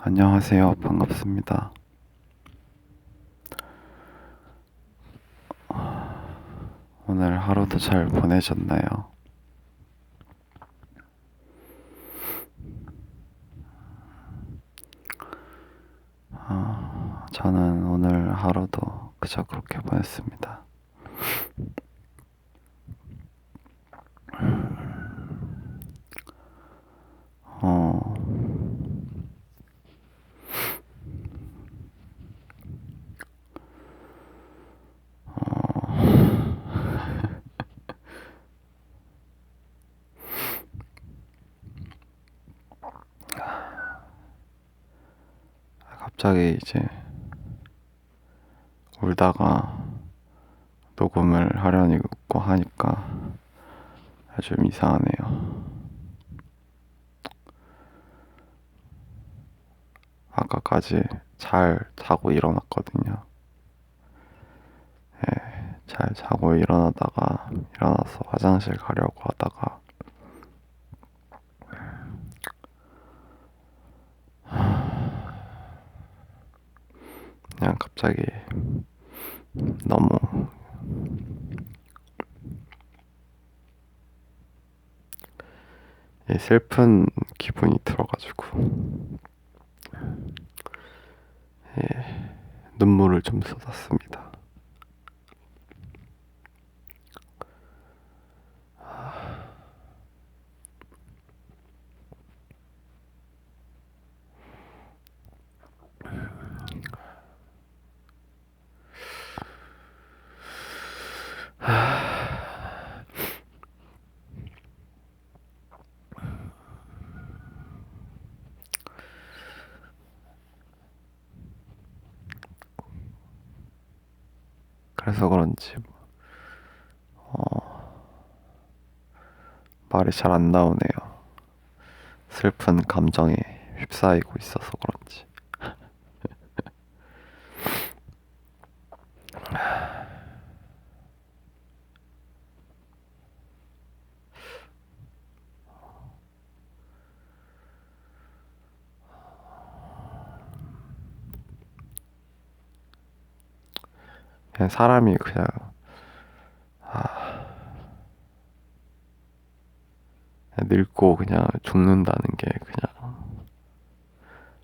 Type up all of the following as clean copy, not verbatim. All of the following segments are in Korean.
안녕하세요. 반갑습니다. 오늘 하루도 잘 보내셨나요? 저는 오늘 하루도 그저 그렇게 보냈습니다. 어, 갑자기 이제 울다가 녹음을 하려고 하니까 좀 이상하네요. 아까까지 잘 자고 일어났거든요. 잘 자고 일어나서 화장실 가려고 하다가 그냥 갑자기 너무 슬픈 기분이 들어가지고 눈물을 좀 쏟았습니다. 그래서 그런지 말이 잘 안 나오네요. 슬픈 감정에 휩싸이고 있어서 그런지. 그냥 사람이 그냥 늙고 그냥 죽는다는 게 그냥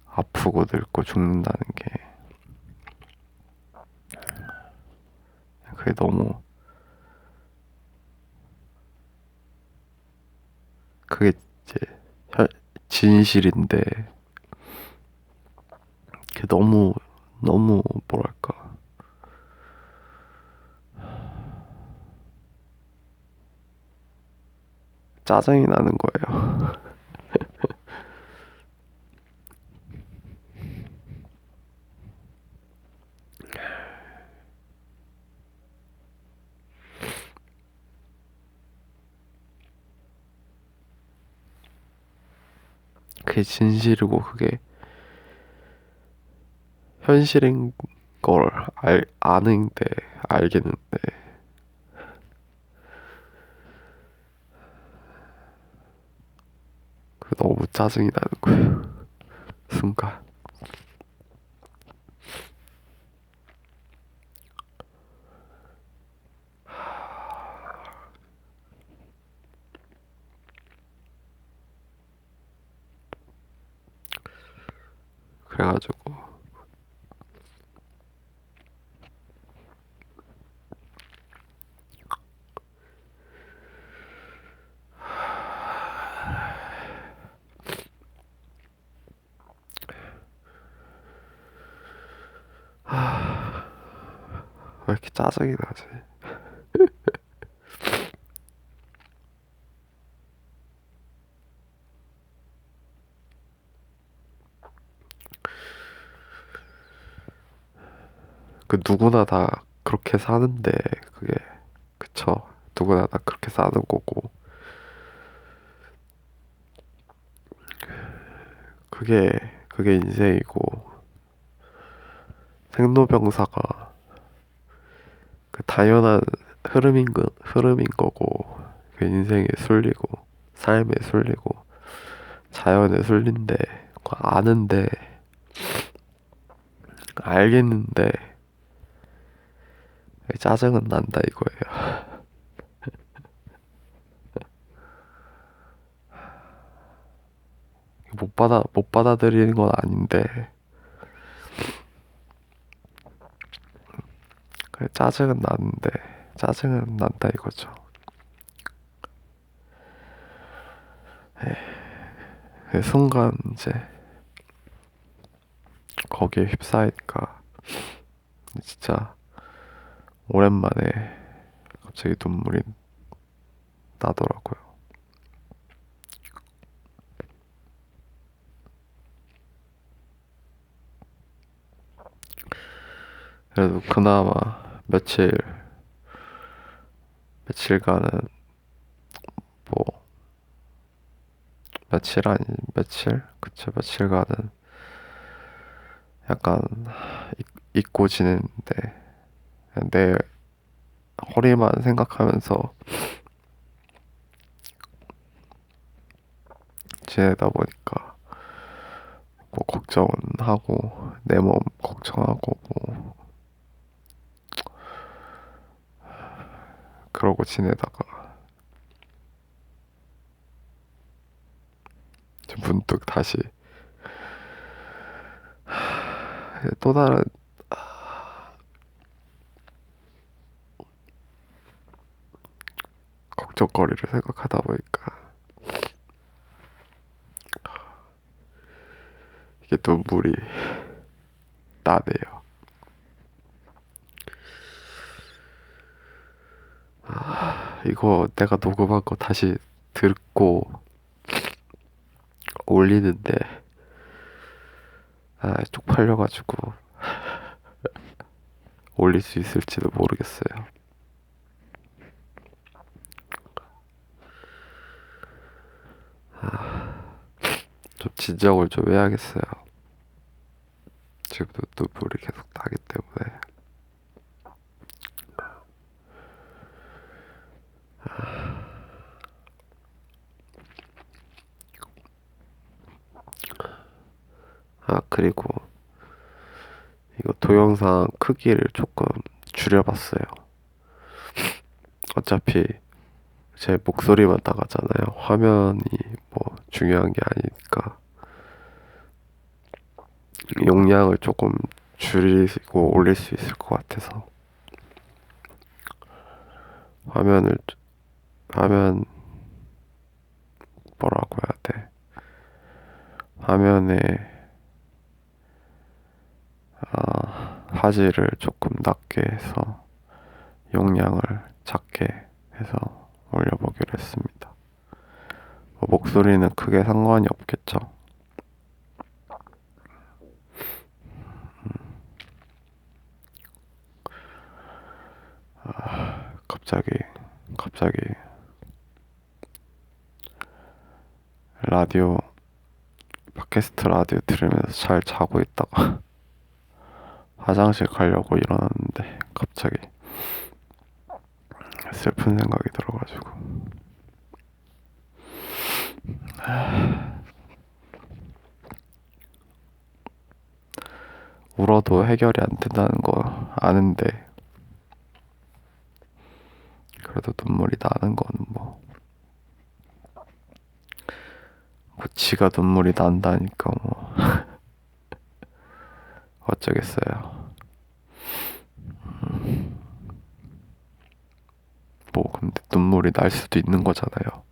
아프고 늙고 죽는다는 게 그게 너무 그게 이제 진실인데 그게 너무 뭐랄까 짜증이 나는 거예요. 그게 진실이고 그게 현실인 걸 아는데 알겠는데 그 너무 짜증이 나는 거예요. 순간. 그래가지고 왜 이렇게 짜증이 나지? 그 누구나 다 그렇게 사는데 그게 그쵸? 누구나 다 그렇게 사는 거고 그게 인생이고 생로병사가 그 당연한 흐름인 거고 그 인생에 순리고 삶에 순리고 자연에 순린데 그거 아는데 알겠는데 짜증은 난다 이거예요. 못 받아들이는 건 아닌데 그래, 짜증은 난다 이거죠. 그 순간 이제 거기에 휩싸이니까 진짜 오랜만에 갑자기 눈물이 나더라고요. 그래도 그나마 며칠간은 뭐 며칠 아니 며칠 그쵸 며칠간은 약간 잊고 지냈는데 내 허리만 생각하면서 지내다 보니까 뭐 걱정은 하고 내 몸 걱정하고 뭐 그러고 지내다가 문득 다시 또 다른 걱정거리를 생각하다 보니까 이게 눈물이 나네요. 이거 내가 녹음한 거 다시 듣고 올리는데 쪽팔려가지고 올릴 수 있을지도 모르겠어요. 좀 진정을 좀 해야겠어요. 지금도 눈물이 계속 나기 때문에. 그리고 이거 동영상 크기를 조금 줄여봤어요. 어차피 제 목소리만 나가잖아요. 화면이 뭐 중요한 게 아니니까 용량을 조금 줄이고 올릴 수 있을 것 같아서 화면을 화면 뭐라고 해야 돼? 화면에 화질을 조금 낮게 해서 용량을 작게 해서 올려보기로 했습니다. 뭐 목소리는 크게 상관이 없겠죠. 갑자기 라디오 팟캐스트 라디오 들으면서 잘 자고 있다가 화장실 가려고 일어났는데 갑자기 슬픈 생각이 들어가지고 울어도 해결이 안 된다는 거 아는데 그래도 눈물이 나는 거는 뭐 지가 눈물이 난다니까 뭐 어쩌겠어요. 뭐 근데 눈물이 날 수도 있는 거잖아요.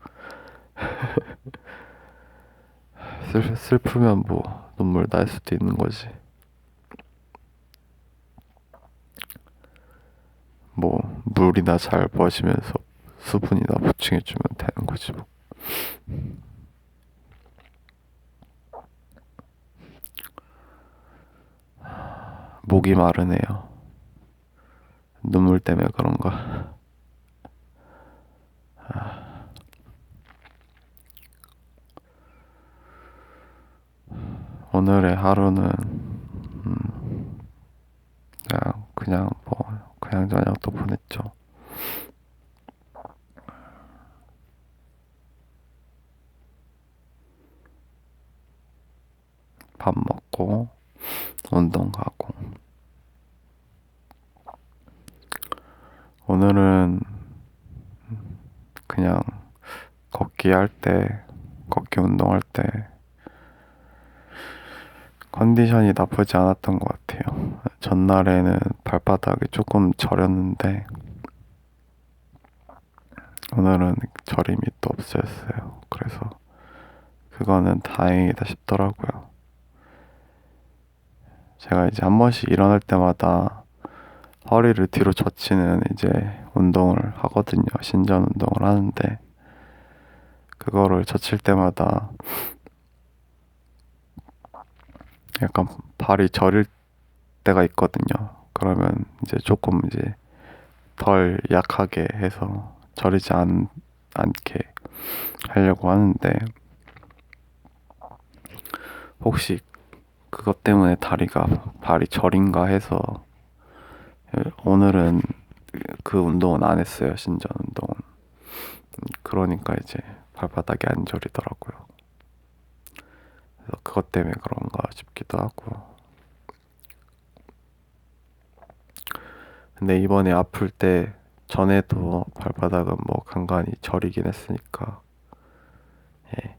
슬프면 뭐 눈물 날 수도 있는 거지. 뭐 물이나 잘 마시면서 수분이나 보충해주면 되는 거지 뭐. 목이 마르네요. 눈물 때문에 그런가. 오늘의 하루는 그냥 저녁도 보냈죠. 밥 먹고 운동 가고 오늘은 그냥 걷기 운동할 때 컨디션이 나쁘지 않았던 것 같아요. 전날에는 발바닥이 조금 저렸는데 오늘은 저림이 또 없어졌어요. 그래서 그거는 다행이다 싶더라고요. 제가 이제 한 번씩 일어날 때마다 허리를 뒤로 젖히는 이제 운동을 하거든요. 신전 운동을 하는데 그거를 젖힐 때마다 약간 발이 저릴 때가 있거든요. 그러면 이제 조금 이제 덜 약하게 해서 않게 하려고 하는데 혹시 그것 때문에 발이 저린가 해서 오늘은 그 운동은 안 했어요. 신전 운동은. 그러니까 이제 발바닥이 안 저리더라고요. 그래서 그것 때문에 그런가 싶기도 하고. 근데 이번에 아플 때 전에도 발바닥은 뭐 간간히 저리긴 했으니까. 예.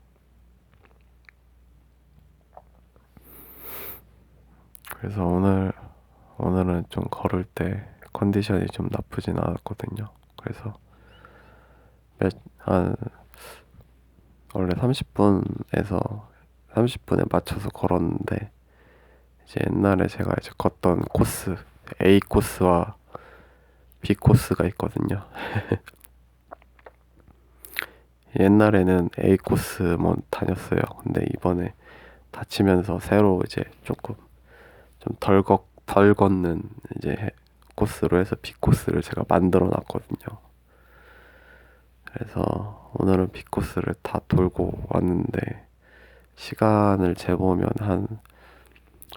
그래서 오늘은 좀 걸을 때 컨디션이 좀 나쁘진 않았거든요. 그래서 한 원래 30분에 맞춰서 걸었는데 이제 옛날에 제가 이제 걷던 코스 A 코스와 B 코스가 있거든요. 옛날에는 A 코스만 다녔어요. 근데 이번에 다치면서 새로 이제 조금 좀 덜 걷는 이제 코스로 해서 B 코스를 제가 만들어 놨거든요. 그래서 오늘은 B 코스를 다 돌고 왔는데 시간을 재보면 한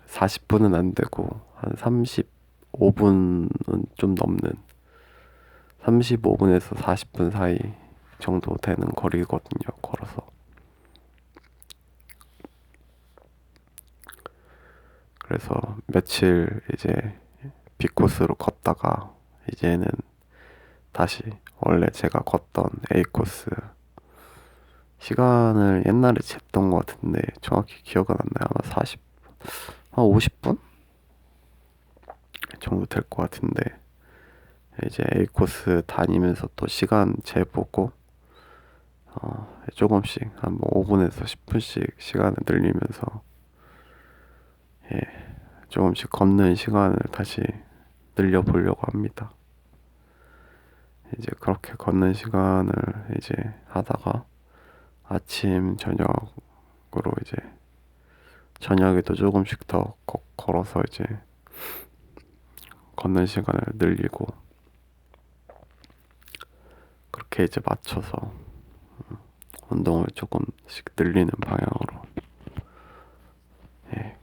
40분은 안 되고 한 35분은 좀 넘는 35분에서 40분 사이 정도 되는 거리거든요. 걸어서. 그래서 며칠 이제 B코스로 걷다가 이제는 다시 원래 제가 걷던 A코스 시간을 옛날에 쟀던 것 같은데 정확히 기억은 안 나요. 아마 한 50분 정도 될 것 같은데 이제 A코스 다니면서 또 시간 재보고 조금씩 한 뭐 5분에서 10분씩 시간을 늘리면서 예, 조금씩 걷는 시간을 다시 늘려보려고 합니다. 이제 그렇게 걷는 시간을 이제 하다가 아침 저녁으로 이제 저녁에도 조금씩 더 걸어서 이제 걷는 시간을 늘리고 그렇게 이제 맞춰서 운동을 조금씩 늘리는 방향으로 예,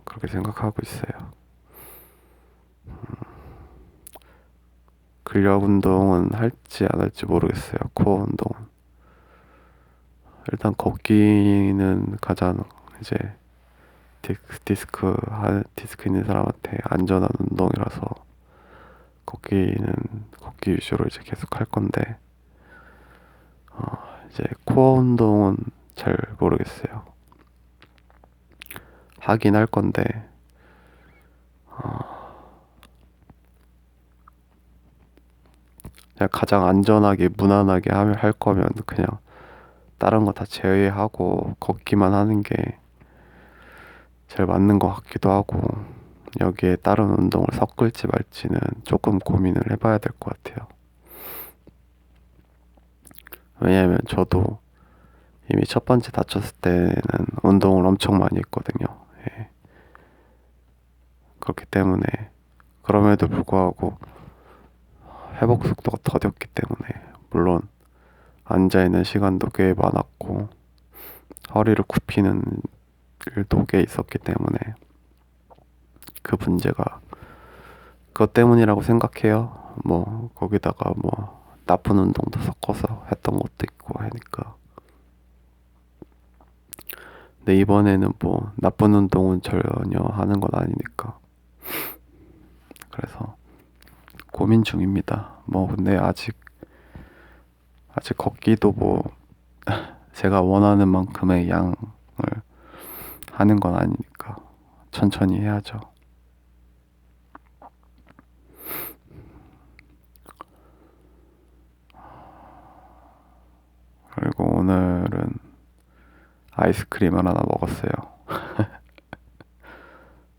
그렇게 생각하고 있어요. 근력 운동은 할지 안 할지 모르겠어요. 코어 운동은 일단 걷기는 가장 이제 디스크 있는 사람한테 안전한 운동이라서 걷기 위주로 이제 계속 할 건데 이제 코어 운동은 잘 모르겠어요. 하긴 할 건데 그냥 가장 안전하게 무난하게 할 거면 그냥 다른 거 다 제외하고 걷기만 하는 게 제일 맞는 것 같기도 하고 여기에 다른 운동을 섞을지 말지는 조금 고민을 해봐야 될 것 같아요. 왜냐면 저도 이미 첫 번째 다쳤을 때는 운동을 엄청 많이 했거든요. 예. 그렇기 때문에 그럼에도 불구하고 회복 속도가 더뎠기 때문에 물론 앉아있는 시간도 꽤 많았고 허리를 굽히는 일도 꽤 있었기 때문에 그 문제가 그것 때문이라고 생각해요. 뭐 거기다가 뭐 나쁜 운동도 섞어서 했던 것도 있고 하니까. 근데 이번에는 뭐 나쁜 운동은 전혀 하는 건 아니니까. 그래서 고민 중입니다. 근데 아직 걷기도 제가 원하는 만큼의 양을 하는 건 아니니까 천천히 해야죠. 그리고 오늘은 아이스크림을 하나 먹었어요.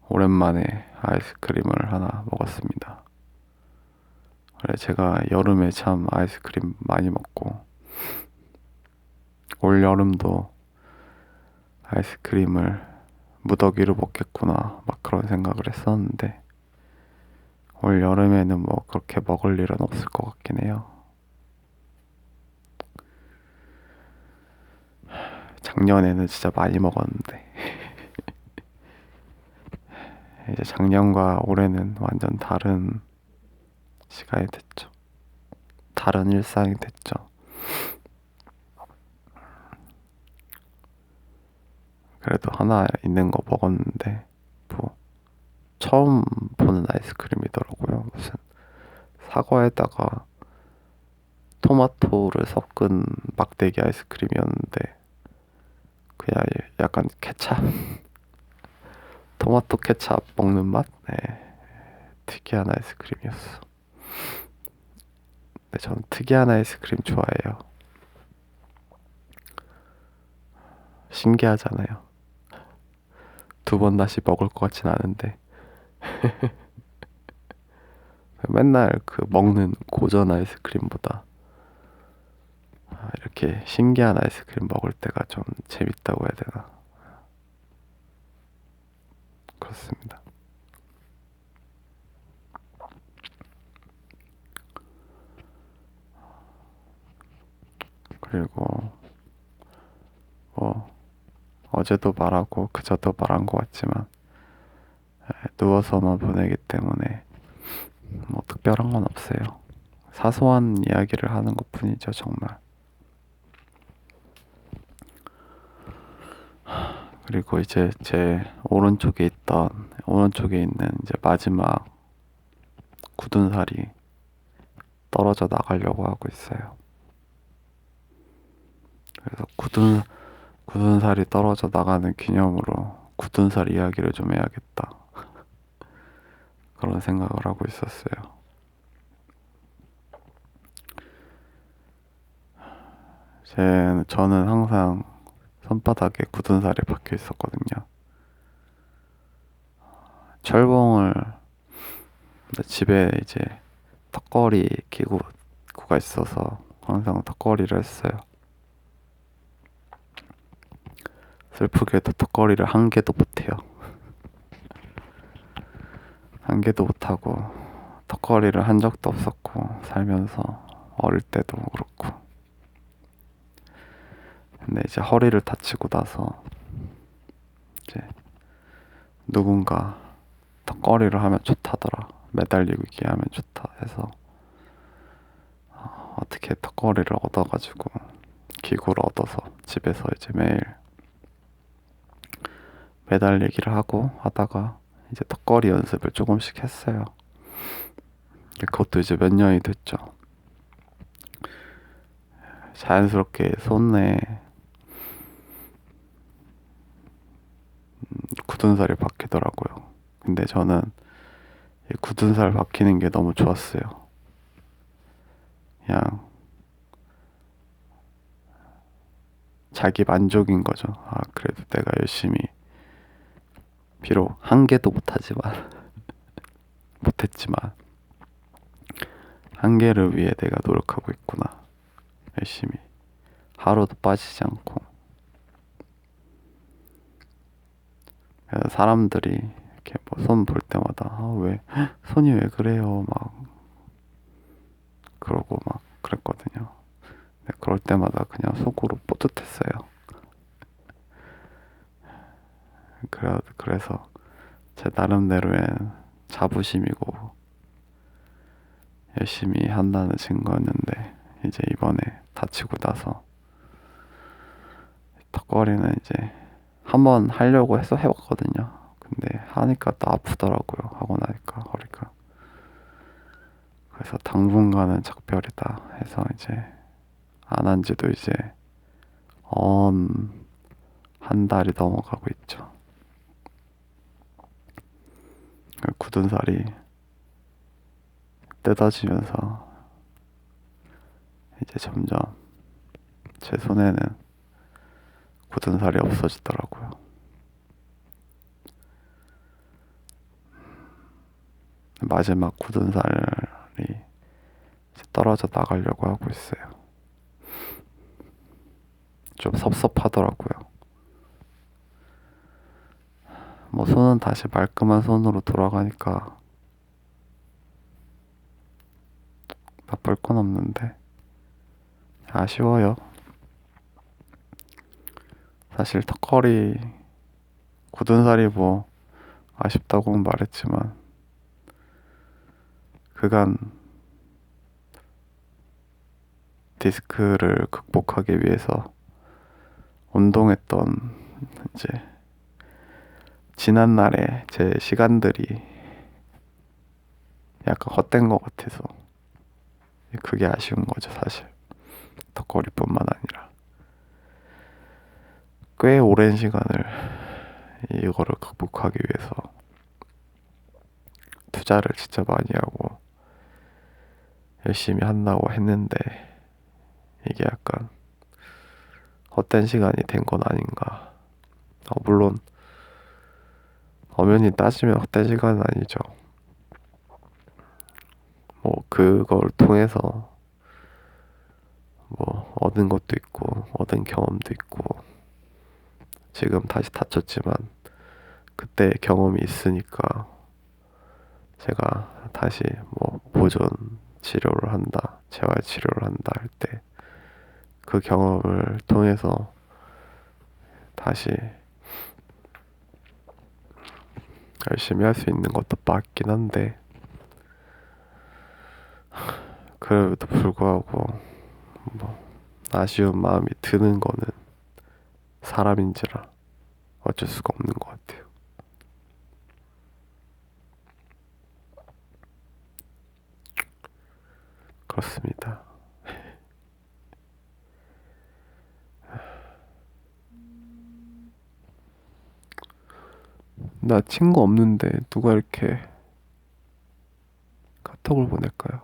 오랜만에 아이스크림을 하나 먹었습니다. 그래, 제가 여름에 참 아이스크림 많이 먹고, 올 여름도 아이스크림을 무더기로 먹겠구나, 막 그런 생각을 했었는데, 올 여름에는 그렇게 먹을 일은 없을 것 같긴 해요. 작년에는 진짜 많이 먹었는데, 이제 작년과 올해는 완전 다른 시간이 됐죠. 다른 일상이 됐죠. 그래도 하나 있는 거 먹었는데, 처음 보는 아이스크림이더라고요. 무슨 사과에다가 토마토를 섞은 막대기 아이스크림이었는데, 그냥 약간 케찹? 토마토 케찹 먹는 맛? 네. 특이한 아이스크림이었어. 근데 저는 특이한 아이스크림 좋아해요. 신기하잖아요. 두 번 다시 먹을 것 같진 않은데. 맨날 먹는 고전 아이스크림보다 이렇게 신기한 아이스크림 먹을 때가 좀 재밌다고 해야 되나. 그렇습니다. 그리고 어제도 말하고 그저도 말한 것 같지만 누워서만 보내기 때문에 특별한 건 없어요. 사소한 이야기를 하는 것 뿐이죠, 정말. 그리고 이제 제 오른쪽에 있는 이제 마지막 굳은 살이 떨어져 나가려고 하고 있어요. 그래서 굳은 살이 떨어져 나가는 기념으로 굳은 살 이야기를 좀 해야겠다. 그런 생각을 하고 있었어요. 저는 항상 손바닥에 굳은 살이 박혀 있었거든요. 철봉을 집에 이제 턱걸이 기구가 있어서 항상 턱걸이를 했어요. 슬프게도 턱걸이를 한 개도 못해요. 한 개도 못하고 턱걸이를 한 적도 없었고, 살면서 어릴 때도 그렇고. 근데 이제 허리를 다치고 나서 이제 누군가 턱걸이를 하면 좋다더라, 매달리기 하면 좋다 해서 어떻게 턱걸이를 얻어가지고 기구를 얻어서 집에서 이제 매일 매달리기를 하다가 이제 턱걸이 연습을 조금씩 했어요. 그것도 이제 몇 년이 됐죠. 자연스럽게 손에 굳은 살이 박히더라고요. 근데 저는 이 굳은 살 박히는 게 너무 좋았어요. 그냥 자기 만족인 거죠. 그래도 내가 열심히, 비록 한 개도 못했지만 한 개를 위해 내가 노력하고 있구나. 열심히 하루도 빠지지 않고. 그래서 사람들이 이렇게 손 볼 때마다 손이 왜 그래요 막 그러고 막 그랬거든요. 그럴 때마다 그냥 속으로 뿌듯했어요. 그래서 제 나름대로의 자부심이고 열심히 한다는 증거였는데, 이제 이번에 다치고 나서 턱걸이는 이제 한번 하려고 해서 해봤거든요. 근데 하니까 또 아프더라고요. 하고 나니까 허리가. 그래서 당분간은 작별이다 해서 이제 안 한 지도 이제 한 달이 넘어가고 있죠. 굳은 살이 뜯어지면서 이제 점점 제 손에는 굳은 살이 없어지더라고요. 마지막 굳은 살이 이제 떨어져 나가려고 하고 있어요. 좀 섭섭하더라고요. 뭐 손은 다시 말끔한 손으로 돌아가니까 나쁠 건 없는데 아쉬워요. 사실 턱걸이 굳은 살이 뭐 아쉽다고는 말했지만 그간 디스크를 극복하기 위해서 운동했던 이제 지난날의 제 시간들이 약간 헛된 것 같아서 그게 아쉬운 거죠, 사실. 턱걸이뿐만 아니라 꽤 오랜 시간을 이거를 극복하기 위해서 투자를 진짜 많이 하고 열심히 한다고 했는데 이게 약간 헛된 시간이 된 건 아닌가. 물론 엄연히 따지면 헛된 시간은 아니죠. 뭐 그걸 통해서 뭐 얻은 것도 있고 얻은 경험도 있고 지금 다시 다쳤지만 그때 경험이 있으니까 제가 다시 뭐 보존 치료를 한다, 재활 치료를 한다 할 때 그 경험을 통해서 다시 열심히 할 수 있는 것도 맞긴 한데 그래도 불구하고 뭐 아쉬운 마음이 드는 거는 사람인지라 어쩔 수가 없는 것 같아요. 그렇습니다. 나 친구 없는데 누가 이렇게 카톡을 보낼까요?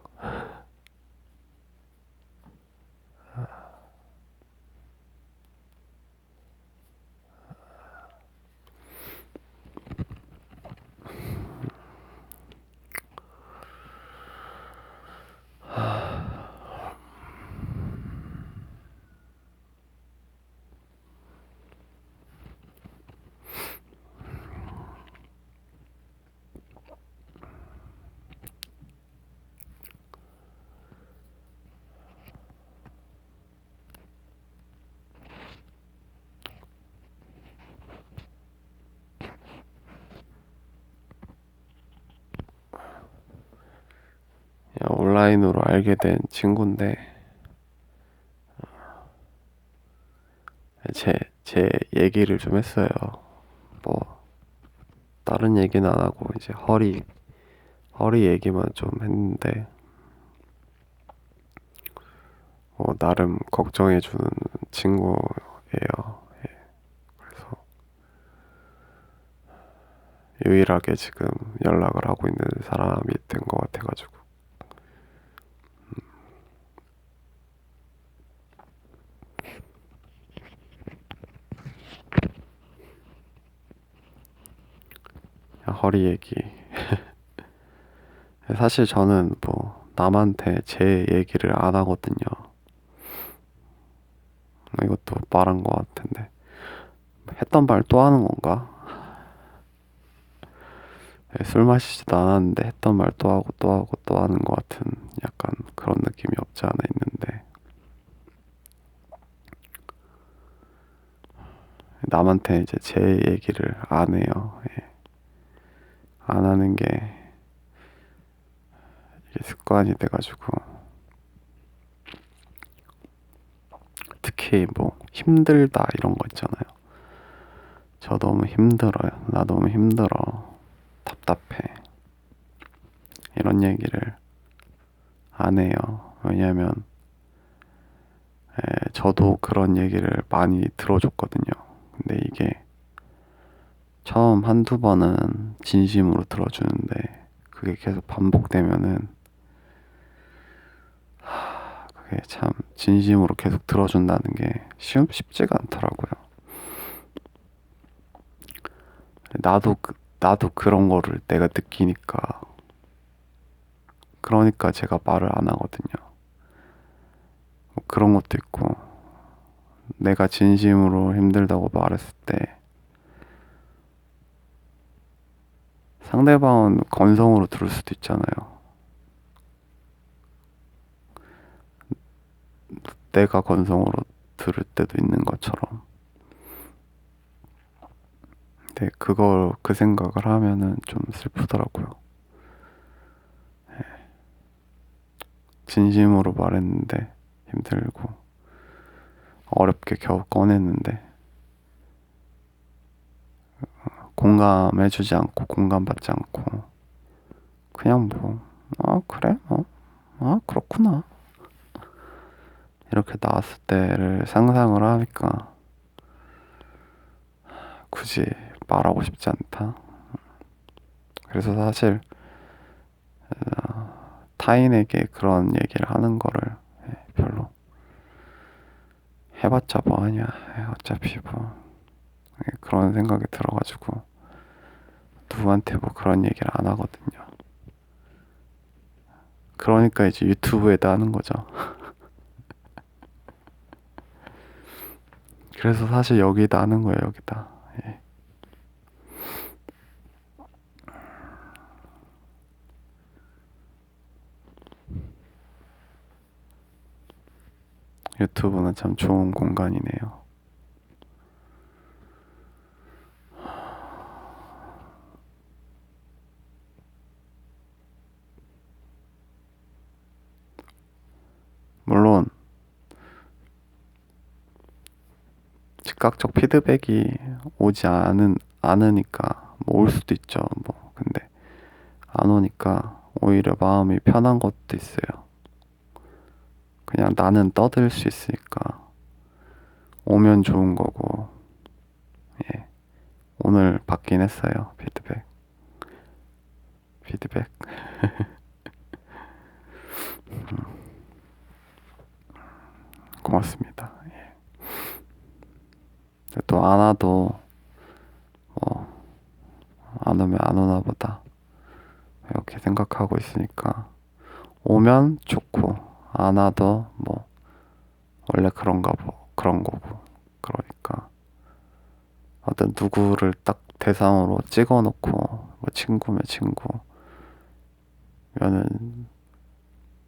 온라인으로 알게 된 친구인데 제 얘기를 좀 했어요. 뭐 다른 얘기는 안 하고 이제 허리 얘기만 좀 했는데 나름 걱정해주는 친구예요. 예, 그래서 유일하게 지금 연락을 하고 있는 사람이 된 것 같아가지고 허리 얘기. 사실 저는 뭐 남한테 제 얘기를 안 하거든요. 이것도 말한 것 같은데 했던 말 또 하는 건가? 술 마시지도 않았는데 했던 말 또 하고 또 하고 또 하는 것 같은 약간 그런 느낌이 없지 않아 있는데 남한테 이제 제 얘기를 안 해요. 예. 안 하는 게 이게 습관이 돼가지고 특히 뭐 힘들다 이런 거 있잖아요. 저 너무 힘들어요. 나 너무 힘들어. 답답해. 이런 얘기를 안 해요. 왜냐면 저도 그런 얘기를 많이 들어줬거든요. 근데 이게 처음 한두 번은 진심으로 들어주는데 그게 계속 반복되면은 그게 참 진심으로 계속 들어준다는 게 쉽지가 않더라고요. 나도 그런 거를 내가 느끼니까 그러니까 제가 말을 안 하거든요. 뭐 그런 것도 있고 내가 진심으로 힘들다고 말했을 때 상대방은 건성으로 들을 수도 있잖아요. 내가 건성으로 들을 때도 있는 것처럼. 근데 그 생각을 하면은 좀 슬프더라고요. 진심으로 말했는데 힘들고 어렵게 겨우 꺼냈는데 공감해주지 않고 공감받지 않고 그냥 뭐 그래 그렇구나 이렇게 나왔을 때를 상상을 하니까 굳이 말하고 싶지 않다. 그래서 사실 타인에게 그런 얘기를 하는 거를 별로 해봤자 뭐하냐 어차피 뭐 그런 생각이 들어가지고 누구한테 뭐 그런 얘기를 안 하거든요. 그러니까 이제 유튜브에다 하는 거죠. 그래서 사실 여기다 하는 거예요. 여기다. 예. 유튜브는 참 좋은 공간이네요. 물론 즉각적 피드백이 오지 않으니까 뭐 올 수도 있죠. 뭐 근데 안 오니까 오히려 마음이 편한 것도 있어요. 그냥 나는 떠들 수 있으니까 오면 좋은 거고. 예. 오늘 받긴 했어요. 피드백. 고맙습니다. 예. 또 안 와도 뭐 안 오면 안 오나 보다 이렇게 생각하고 있으니까 오면 좋고 안 와도 뭐 원래 그런 거고 그러니까 어떤 누구를 딱 대상으로 찍어놓고 뭐 친구면 친구면은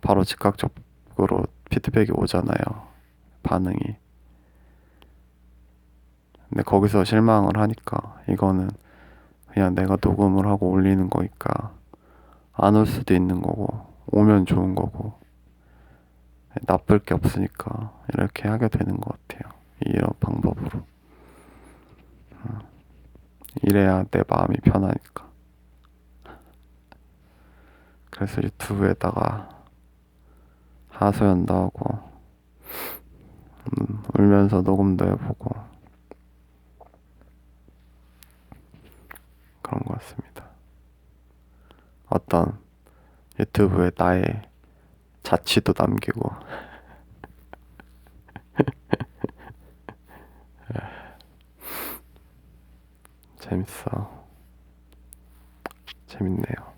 바로 즉각적으로 피드백이 오잖아요. 반응이. 근데 거기서 실망을 하니까 이거는 그냥 내가 녹음을 하고 올리는 거니까 안 올 수도 있는 거고 오면 좋은 거고 나쁠 게 없으니까 이렇게 하게 되는 것 같아요. 이런 방법으로. 이래야 내 마음이 편하니까. 그래서 유튜브에다가 하소연도 하고 울면서 녹음도 해보고 그런 것 같습니다. 어떤 유튜브에 나의 자취도 남기고 재밌어. 재밌네요.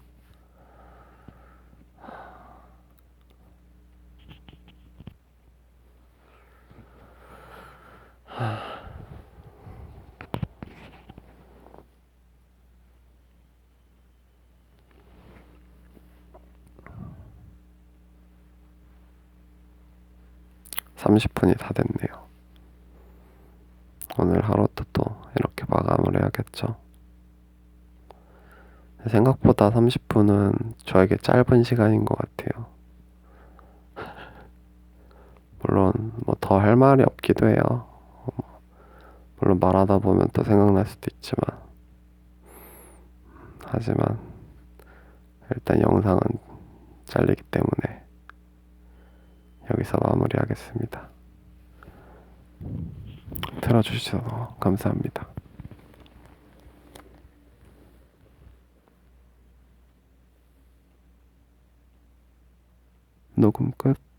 30분이 다 됐네요. 오늘 하루도 또 이렇게 마감을 해야겠죠. 생각보다 30분은 저에게 짧은 시간인 것 같아요. 물론 뭐 더 할 말이 없기도 해요. 물론 말하다 보면 또 생각날 수도 있지만 하지만 일단 영상은 잘리기 때문에 여기서 마무리하겠습니다. 들어주셔서 감사합니다. 녹음 끝.